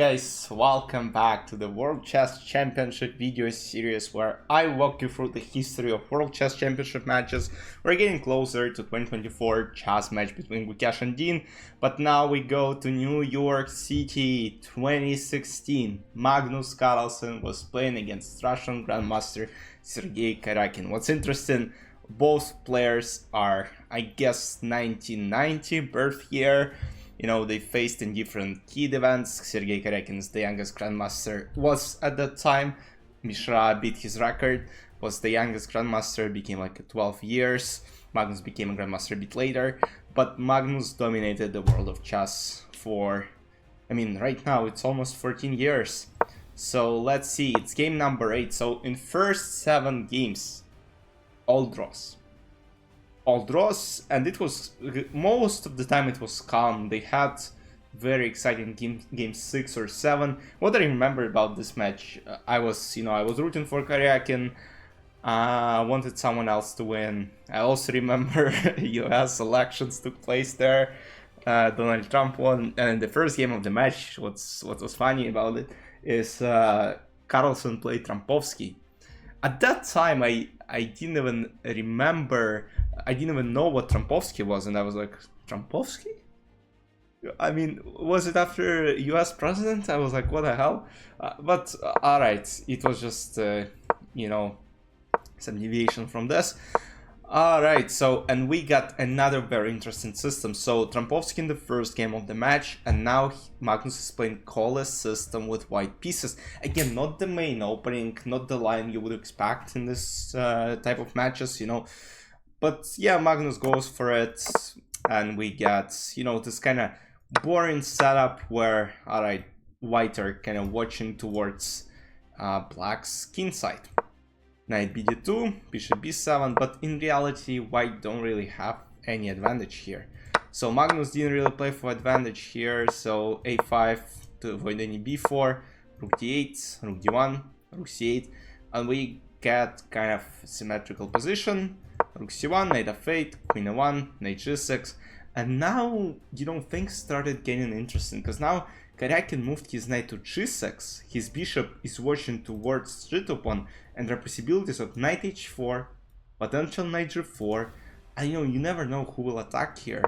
Guys, welcome back to the World Chess Championship video series where I walk you through the history of World Chess Championship matches. We're getting closer to 2024 chess match between Gukesh and Dean, but now we go to New York City 2016. Magnus Carlsen was playing against Russian Grandmaster Sergey Karjakin. What's interesting, both players are, I guess, 1990 birth year. You know, they faced in different key events. Sergey Karjakin, the youngest grandmaster, was at that time. Mishra beat his record, was the youngest grandmaster, became like 12 years. Magnus became a grandmaster a bit later, but Magnus dominated the world of chess for, right now it's almost 14 years. So let's see, it's game number 8. So in first 7 games, all draws, and it was most of the time it was calm. They had very exciting game 6 or 7. What I remember about this match, I was rooting for Karjakin. I wanted someone else to win. I also remember US elections took place there. Donald Trump won, and in the first game of the match, what was funny about it is Carlsen played Trumpovsky. At that time, I didn't even remember. I didn't even know what Trumpovsky was, and I was like, Trumpovsky? Was it after US president? I was like, what the hell? But alright, it was just, some deviation from this. Alright, so, and we got another very interesting system. So, Trumpovsky in the first game of the match, and now Magnus is playing Kohle's system with white pieces. Again, not the main opening, not the line you would expect in this type of matches, But yeah, Magnus goes for it, and we get, this kind of boring setup where, alright, white are kind of watching towards black's king side. Knight bd2, bishop b7, but in reality, white don't really have any advantage here. So Magnus didn't really play for advantage here, so a5 to avoid any b4, rook d8, rook d1, rook c8, and we get kind of symmetrical position. Rook c1, knight f8, queen a1, knight g6, and now, things started getting interesting, because now Karjakin moved his knight to g6, his bishop is watching towards g2 pawn, and there are possibilities of knight h4, potential knight g4, and you never know who will attack here.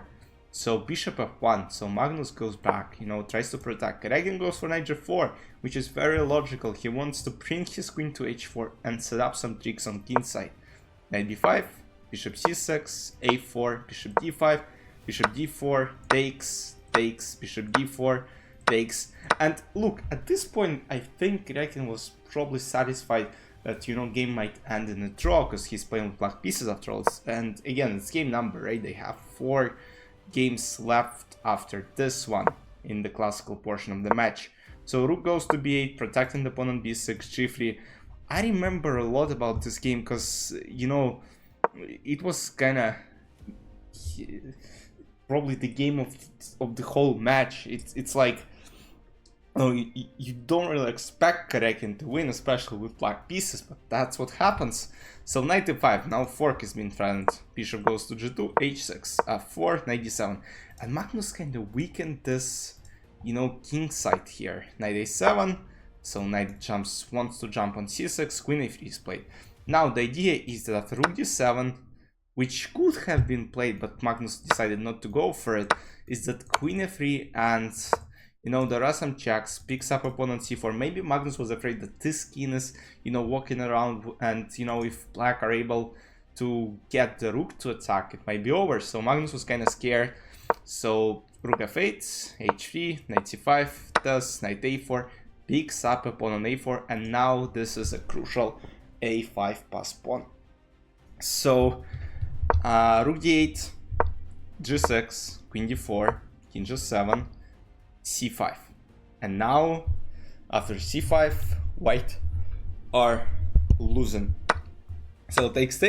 So bishop f1, so Magnus goes back, tries to protect. Karjakin goes for knight g4, which is very logical. He wants to bring his queen to h4 and set up some tricks on king side. Knight b5, bishop c6, a4, bishop d5, bishop d4, takes, bishop d4, takes. And look, at this point, I think Karjakin was probably satisfied that, game might end in a draw, because he's playing with black pieces after all. And again, it's game number, right? They have 4 games left after this one in the classical portion of the match. So rook goes to b8, protecting the pawn on b6, g3. I remember a lot about this game, because, it was kind of probably the game of the whole match. It's like, you don't really expect Karjakin to win, especially with black pieces, but that's what happens. So knight e5, now fork is being threatened. Bishop goes to g2, h6, f4, knight d7, and Magnus kind of weakened this, king side here. Knight a7, so knight wants to jump on c6, queen a3 is played. Now the idea is that after rook d7, which could have been played, but Magnus decided not to go for it, is that queen f3 and, there are some checks, picks up opponent c4. Maybe Magnus was afraid that this king is, walking around, and, if black are able to get the rook to attack, it might be over. So Magnus was kind of scared. So rook f8, h3, knight c5, does knight a4, picks up opponent a4, and now this is a crucial a5 pass pawn. So rook d8, g6, queen d4, king g7, c5, and now after c5 white are losing. So takes,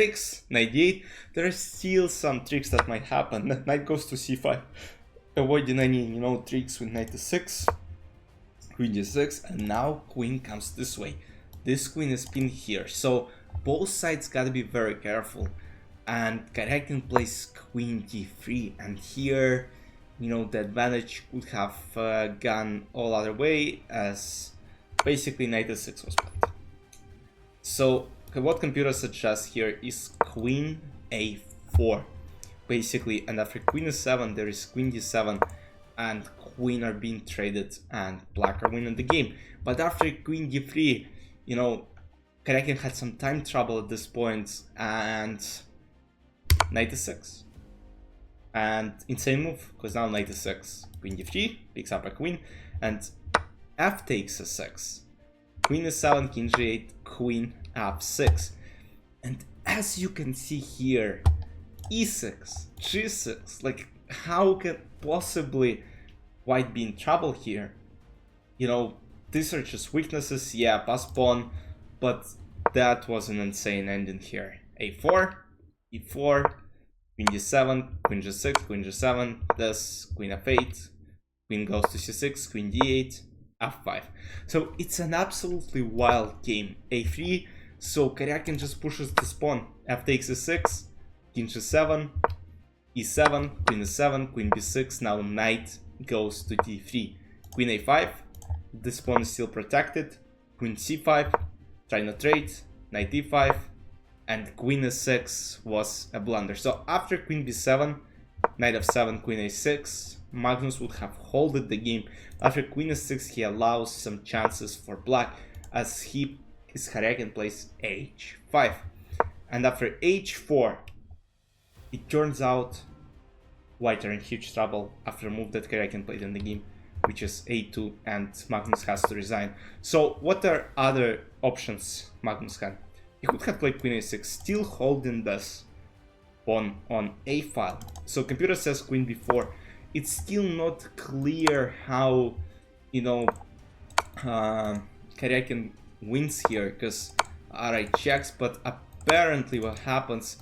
knight d8. There are still some tricks that might happen. Knight goes to c5, avoiding any tricks with knight to6, queen d6, and now queen comes this way. This queen is pinned here, so both sides gotta be very careful. And Karjakin plays queen d3, and here you know, the advantage would have gone all other way, as basically knight e6 was played. So what computer suggests here is queen a4, basically, and after queen e7 there is queen d7, and queen are being traded, and black are winning the game. But after queen d3, you know, Karjakin had some time trouble at this point, and knight e6. And insane move, because now knight e6, queen d3, picks up a queen, and f takes e6, queen e7, king g8, queen f6. And as you can see here, e6, g6, like, how can possibly white be in trouble here? You know, these are just weaknesses, yeah, pass pawn, but that was an insane ending here. a4, e4, queen d7, queen g6, queen g7, this, queen f8, queen goes to c6, queen d8, f5. So it's an absolutely wild game. a3, so Karjakin just pushes this pawn, f takes e6, king g7, e7, queen e7, queen b6, now knight goes to d3, queen a5, this pawn is still protected, queen c5, try not trade, knight e5, and queen e6 was a blunder. So after queen b7, knight f7, queen a6, Magnus would have holded the game. After queen e6, he allows some chances for black, as his Karjakin plays h5. And after h4, it turns out white are in huge trouble after a move that Karjakin played in the game, which is a2, and Magnus has to resign. So what are other options Magnus had? He could have played queen a6, still holding this pawn on a file. So computer says queen b4. It's still not clear how, you know, Karjakin wins here, because alright, checks, but apparently what happens,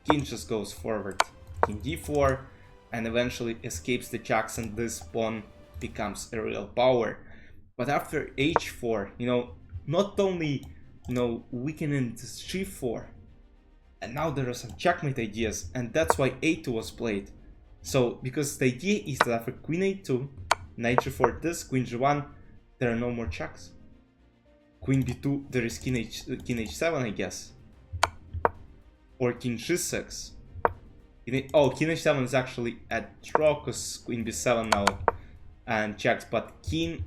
king just goes forward, king d4, and eventually escapes the checks, and this pawn becomes a real power. But after h4, you know, not only, you know, weakening this g4, and now there are some checkmate ideas, and that's why a2 was played. So because the idea is that after queen a2, knight g4, this, queen g1, there are no more checks. Queen b2, there is king h7, I guess, or king g6. Oh, king h7 is actually at draw, because queen b7 now and checks, but king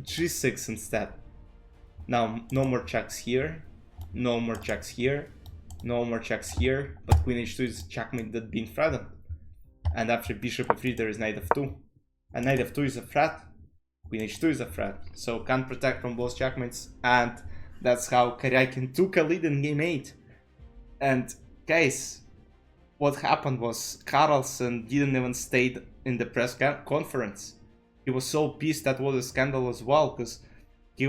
g6 instead. Now no more checks here, no more checks here, no more checks here, but queen h2 is a checkmate that being threatened. And after bishop f3 there is knight f2, and knight f2 is a threat, queen h2 is a threat, so can't protect from both checkmates, and that's how Karjakin took a lead in game 8. And guys, what happened was Carlsen didn't even stay in the press conference. He was so pissed. That was a scandal as well, because he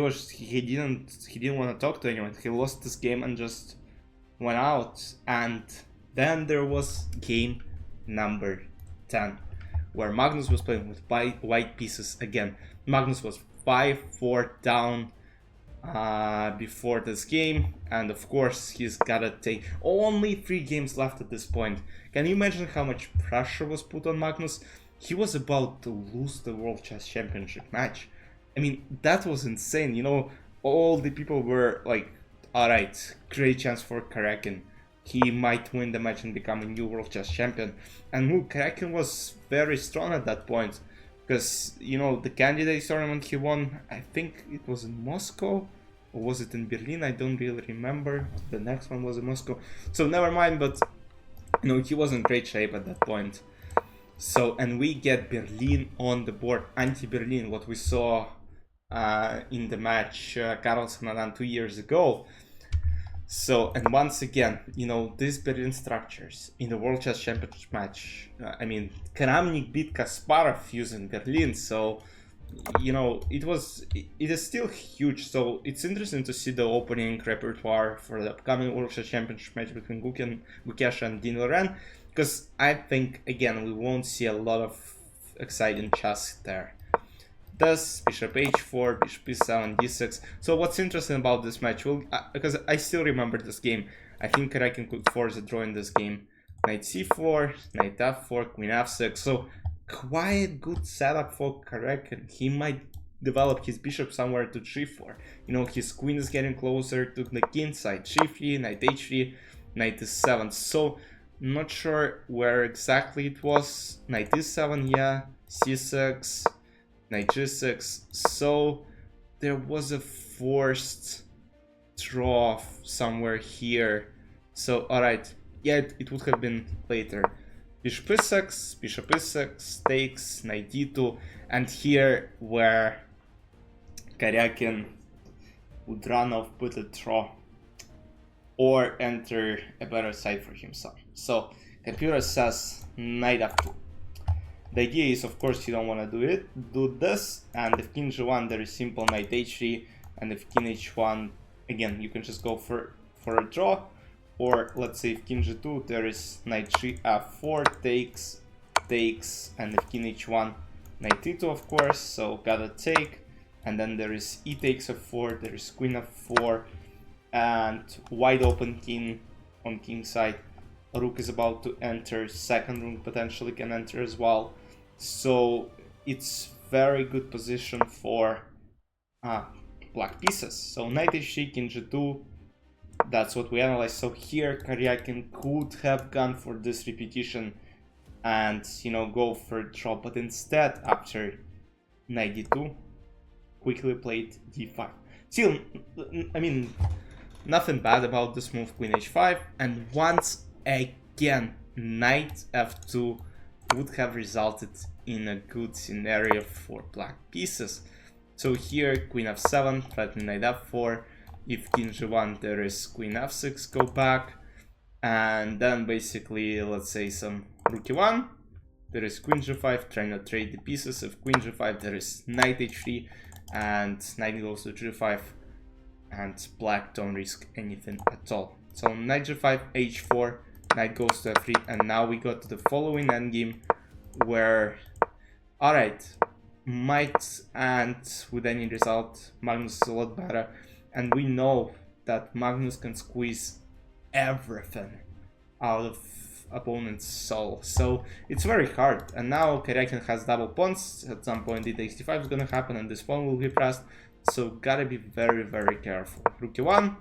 didn't want to talk to anyone. He lost this game and just went out. And then there was game number 10, where Magnus was playing with white pieces again. Magnus was 5-4 down before this game, and of course he's gotta take only 3 games left at this point. Can you imagine how much pressure was put on Magnus? He was about to lose the World Chess Championship match. I mean, that was insane. You know, all the people were like, alright, great chance for Karjakin. He might win the match and become a new World Chess Champion. And look, Karjakin was very strong at that point, because, you know, the candidates tournament he won, I think it was in Moscow, or was it in Berlin? I don't really remember. The next one was in Moscow. So never mind, but, you know, he was in great shape at that point. So, and we get Berlin on the board, anti-Berlin, what we saw in the match Carlsen had done 2 years ago. So, and once again, you know, these Berlin structures in the World Chess Championship match, I mean, Kramnik beat Kasparov using Berlin, so, you know, it is still huge. So it's interesting to see the opening repertoire for the upcoming World Chess Championship match between Gukesh and Dean Loren, because I think, again, we won't see a lot of exciting chess there. Thus, bishop h4, bishop b7, d6. So what's interesting about this match, well, because I still remember this game, I think Karjakin could force a draw in this game. Knight c4, knight f4, queen f6. So quite good setup for Karjakin. He might develop his bishop somewhere to g4. You know, his queen is getting closer to the king side. g3, knight h3, knight e7. So, not sure where exactly it was. Knight e7, yeah. c6, knight g6. So, there was a forced draw somewhere here. So, alright. Yeah, it would have been later. Bishop e6, takes, knight d2, and here where Karjakin would run off, put a draw, or enter a better side for himself. So computer says knight f2. The idea is, of course, you don't want to do this, and if king g1 there is simple knight h3, and if king h1, again, you can just go for a draw. Or let's say if king g2 there is knight f4, takes, and if king h1, knight e2, of course, so gotta take. And then there is e takes f4, there is queen f4, and wide open king on king side. Rook is about to enter, second rook potentially can enter as well. So it's very good position for black pieces. So knight h3, king g2, that's what we analyzed. So here Karjakin could have gone for this repetition and, you know, go for a draw, but instead after knight d2 quickly played d5. Still, I mean, nothing bad about this move, queen h5, and once again knight f2 would have resulted in a good scenario for black pieces. So here queen f7, threatening knight f4. If king g1 there is queen f6, go back, and then basically let's say some rook e1, there is queen g5, trying to trade the pieces. If queen g5 there is knight h3, and knight goes to g5, and black don't risk anything at all. So knight g5, h4, knight goes to f3, and now we got to the following endgame where, alright, might end with any result. Magnus is a lot better, and we know that Magnus can squeeze everything out of opponent's soul, so it's very hard. And now Karjakin has double pawns. At some point d takes d5 is gonna happen and this pawn will be pressed, so gotta be very careful. Rook e1,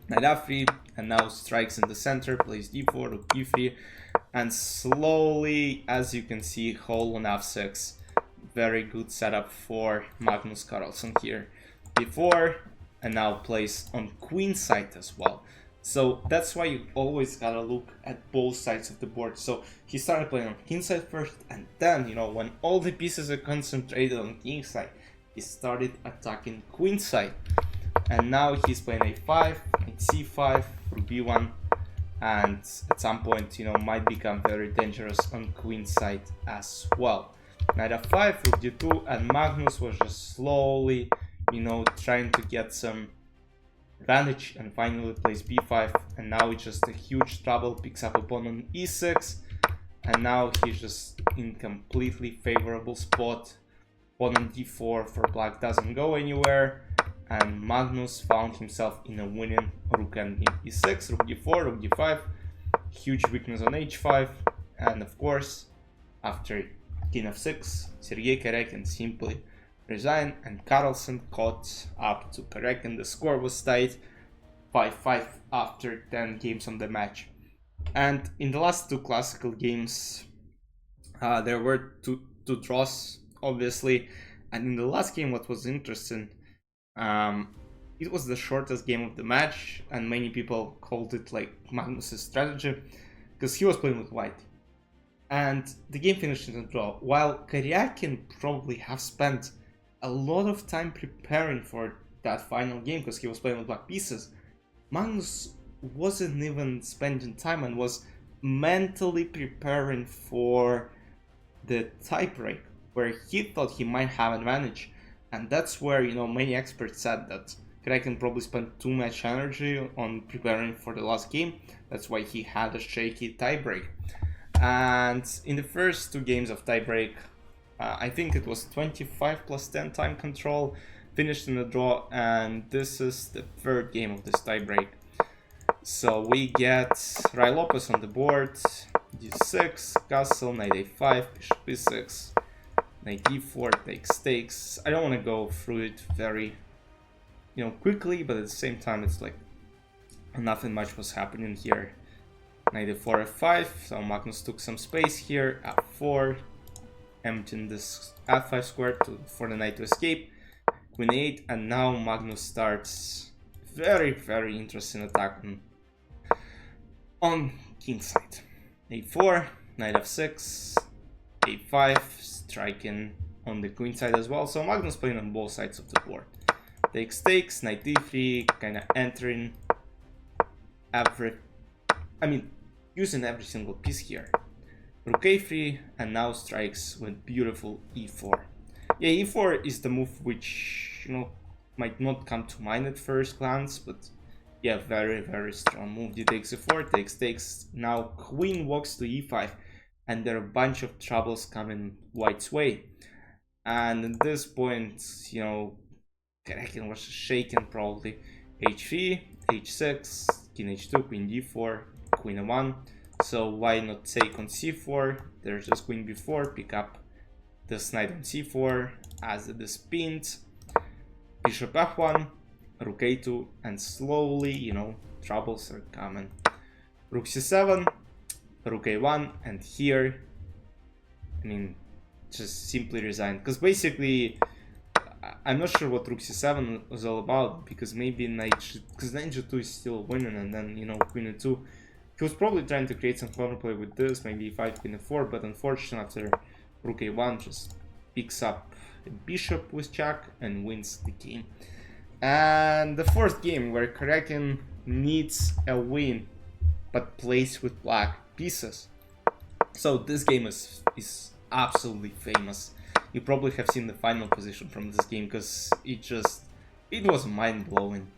knight f3, and now strikes in the center, plays d4, rook e3, and slowly, as you can see, whole on f6. Very good setup for Magnus Carlsen here. d4, and now plays on queen side as well. So that's why you always gotta look at both sides of the board. So he started playing on king side first, and then, you know, when all the pieces are concentrated on king side, he started attacking queen side. And now he's playing a5, knight c5, rook b1, and at some point, you know, might become very dangerous on queen side as well. Knight f5, rook d2, and Magnus was just slowly, you know, trying to get some advantage, and finally plays b5, and now it's just a huge trouble, picks up a pawn on e6, and now he's just in completely favorable spot. Pawn on d4 for black doesn't go anywhere, and Magnus found himself in a winning rook endgame. e6, rook d4, rook d5, huge weakness on h5, and of course, after king f6, Sergey Karjakin simply resigned, and Carlsen caught up to Karjakin. The score was tied 5-5 after 10 games on the match. And in the last two classical games, there were two draws, obviously. And in the last game, what was interesting, it was the shortest game of the match, and many people called it like Magnus' strategy, because he was playing with white. And the game finished in a draw, while Karjakin probably have spent a lot of time preparing for that final game because he was playing with black pieces. Magnus wasn't even spending time and was mentally preparing for the tiebreak, where he thought he might have advantage. And that's where, you know, many experts said that Karjakin probably spent too much energy on preparing for the last game. That's why he had a shaky tiebreak. And in the first two games of tiebreak, I think it was 25 plus 10 time control, finished in a draw, and this is the third game of this tiebreak. So we get Rai Lopez on the board, d6, castle, knight a5, bishop b6, knight d4, takes. I don't want to go through it very, quickly, but at the same time, it's like nothing much was happening here. Knight a4, f5, so Magnus took some space here, f4, emptying this f5 square for the knight to escape, queen 8, and now Magnus starts very, very interesting attack on king side. a4, knight f6, a5, striking on the queen side as well, so Magnus playing on both sides of the board. Takes, knight d3, kind of entering using every single piece here. Rook a3, and now strikes with beautiful e4. Yeah, e4 is the move which, might not come to mind at first glance, but yeah, very, very strong move. D takes e4, takes. Now queen walks to e5, and there are a bunch of troubles coming white's way. And at this point, Karjakin was shaken probably. h3, h6, king h2, queen d4, queen a1. So why not take on c4? There's just queen b4, pick up this knight on c4 as it is pinned. Bishop f1, rook a2, and slowly, troubles are coming. Rook c7, rook a1, and here, just simply resign. Because basically, I'm not sure what rook c7 was all about, because maybe knight g2 is still winning, and then, queen e2. He was probably trying to create some counterplay with this, maybe e5, queen e4, but unfortunately after rook a1 just picks up a bishop with check and wins the game. And the fourth game where Karjakin needs a win but plays with black pieces. So this game is absolutely famous. You probably have seen the final position from this game because it was mind-blowing.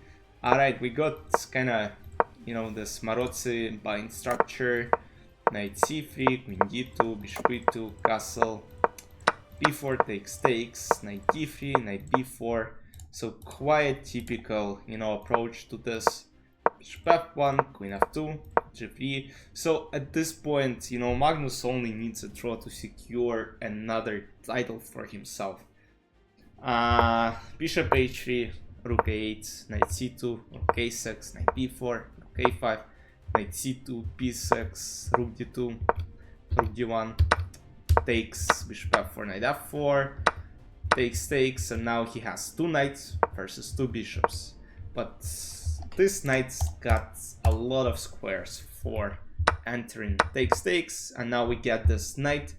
Alright, we got kinda this Marozzi bind structure, knight c3, queen d2, bishop e2, castle, b4 takes, knight d3, knight b4. So quite typical, approach to this. Bishop f1, queen f2, g3. So at this point, Magnus only needs a draw to secure another title for himself. Bishop h3, rook a8, knight c2, rook a6, knight b4, rook a5, knight c2, b6, rook d2, rook d1, takes, bishop f4, knight f4, takes, and now he has two knights versus two bishops. But this knight's got a lot of squares for entering takes, and now we get this knight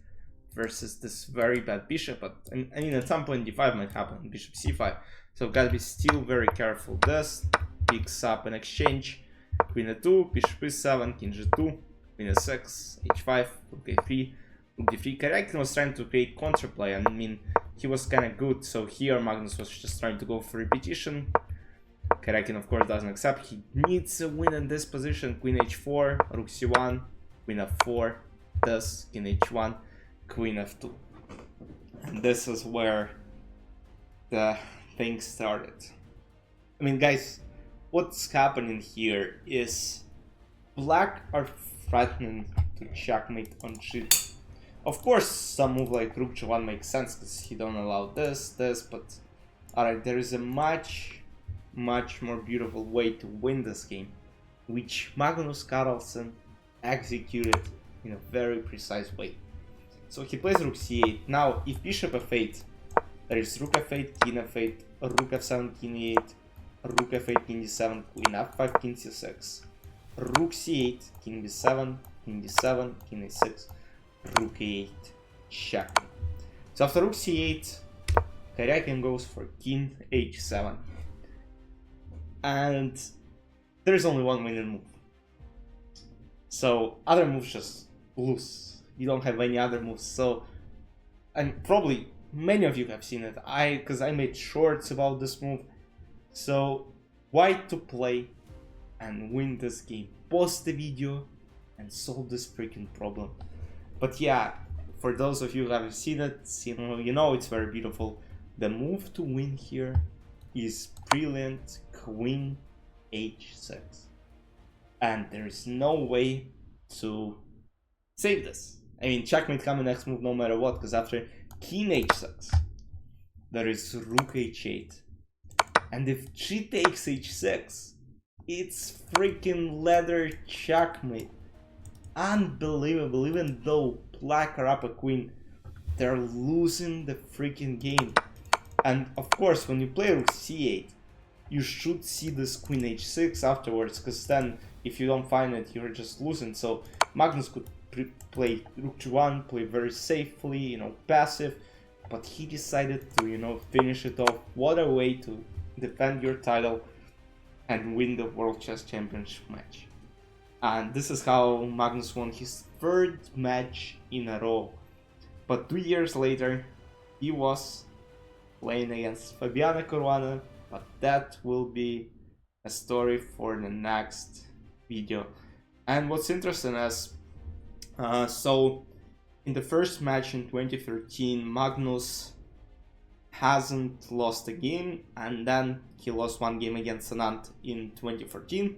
versus this very bad bishop. But at some point d5 might happen, bishop c5. So gotta be still very careful. This picks up an exchange, queen a2, bishop e7, king g2, queen a6, h5, rook a3, rook d3. Karjakin was trying to create counterplay, he was kind of good, so here Magnus was just trying to go for repetition. Karjakin of course doesn't accept, he needs a win in this position, queen h4, rook c1, queen f4, this, king h1, queen f2. And this is where the thing started. Guys, what's happening here is black are threatening to checkmate on g2. Of course, some move like rook g1 makes sense because he don't allow this, but alright, there is a much more beautiful way to win this game, which Magnus Carlsen executed in a very precise way. So he plays rook c8. Now, if bishop f8, there is rook f8, king f8, rook f7, king e8, rook f8, king d7, queen f5, king c6, rook c8, king b7, king d7, king a6, rook a8, check. So after rook c8, Karjakin goes for king h7. And there's only one winning move. So other moves just lose. You don't have any other moves. So, and probably many of you have seen it. Because I made shorts about this move. So white to play and win this game. Pause the video and solve this freaking problem. But yeah, for those of you who haven't seen it, you know it's very beautiful. The move to win here is brilliant queen h6. And there is no way to save this. I mean, checkmate coming next move no matter what, because after king h6, there is rook h8. And if she takes h6, it's freaking leather checkmate. Unbelievable. Even though black are up a queen, they're losing the freaking game. And of course, when you play rook c8, you should see this queen h6 afterwards, because then if you don't find it, you're just losing. So Magnus could play rook g1, play very safely, you know, passive, but he decided to, you know, finish it off. What a way to defend your title and win the World Chess Championship match. And this is how Magnus won his third match in a row. But 2 years later, he was playing against Fabiana Caruana, but that will be a story for the next video. And what's interesting is, so in the first match in 2013, Magnus hasn't lost a game, and then he lost one game against Anand in 2014,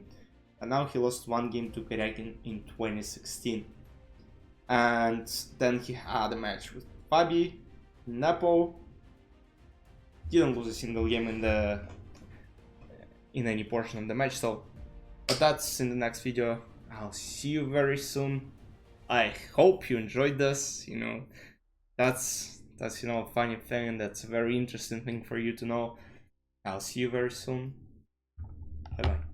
and now he lost one game to Karjakin in 2016. And then he had a match with Fabi, Nepo, didn't lose a single game in any portion of the match. So, but that's in the next video. I'll see you very soon. I hope you enjoyed this. You know, that's you know, a funny thing, and that's a very interesting thing for you to know. I'll see you very soon. Bye bye.